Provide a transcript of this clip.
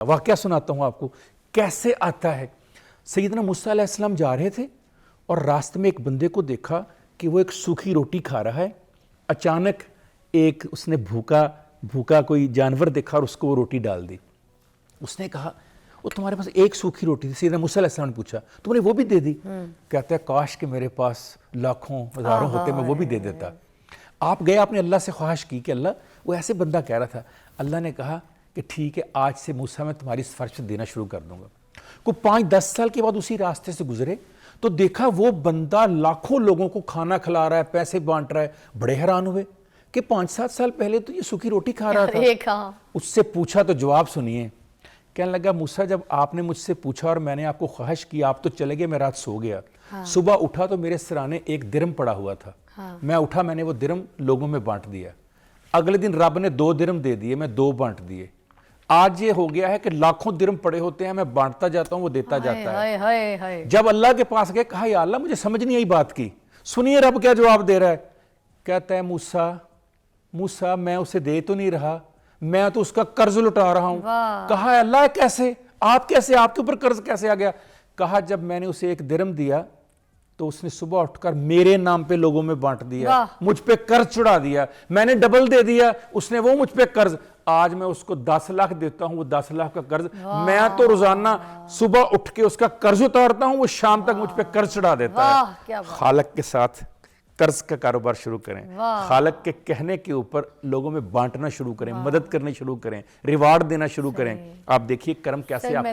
واقعہ سناتا ہوں آپ کو کیسے آتا ہے. سیدنا موسیٰ علیہ السلام جا رہے تھے اور راستے میں ایک بندے کو دیکھا کہ وہ ایک سوکھی روٹی کھا رہا ہے. اچانک ایک اس نے بھوکا کوئی جانور دیکھا اور اس کو وہ روٹی ڈال دی. اس نے کہا وہ تمہارے پاس ایک سوکھی روٹی تھی. سیدنا موسیٰ علیہ السلام نے پوچھا تم نے وہ بھی دے دی؟ کہتا ہے کاش کہ میرے پاس لاکھوں ہزاروں ہوتے میں وہ بھی دے دیتا. آپ گئے آپ نے اللہ سے خواہش کی کہ اللہ وہ ایسے بندہ کہہ رہا تھا. اللہ نے کہا کہ ٹھیک ہے آج سے موسیٰ میں تمہاری سفارش دینا شروع کر دوں گا. کو 5-10 سال کے بعد اسی راستے سے گزرے تو دیکھا وہ بندہ لاکھوں لوگوں کو کھانا کھلا رہا ہے, پیسے بانٹ رہا ہے. بڑے حیران ہوئے کہ 5-7 سال پہلے تو یہ سوکھی روٹی کھا رہا تھا. اس سے پوچھا تو جواب سنیے. کہنے لگا موسیٰ جب آپ نے مجھ سے پوچھا اور میں نے آپ کو خواہش کی آپ تو چلے گئے, میں رات سو گیا. صبح اٹھا تو میرے سرانے ایک درم پڑا ہوا تھا. میں اٹھا میں نے وہ درم لوگوں میں بانٹ دیا. اگلے دن رب نے 2 درم دے دیے, میں 2 بانٹ دیے. آج یہ ہو گیا ہے کہ لاکھوں درم پڑے ہوتے ہیں, میں بانٹتا جاتا ہوں وہ دیتا جاتا ہے. جب اللہ کے پاس گئے کہا یا اللہ مجھے سمجھ نہیں آئی بات کی, سنیے رب کیا جواب دے رہا ہے. کہتا ہے موسیٰ میں اسے دے تو نہیں رہا, میں تو اس کا قرض لٹا رہا ہوں. کہا اللہ کیسے, آپ کے اوپر قرض کیسے آ گیا؟ کہا جب میں نے اسے 1 درم دیا تو اس نے صبح اٹھ کر میرے نام پہ لوگوں میں بانٹ دیا, مجھ پہ قرض چڑھا دیا, میں نے ڈبل دے دیا, اس نے وہ مجھ پہ قرض. آج میں اس کو 10 لاکھ دیتا ہوں, وہ 10 لاکھ کا قرض میں تو روزانہ صبح اٹھ کے اس کا قرض اتارتا ہوں, وہ شام تک مجھ پہ قرض چڑھا دیتا ہے. خالق کے ساتھ قرض کا کاروبار شروع کریں, خالق کے کہنے کے اوپر لوگوں میں بانٹنا شروع کریں, مدد کرنے شروع کریں, ریوارڈ دینا شروع کریں. آپ دیکھیے کرم کیسے آپ کی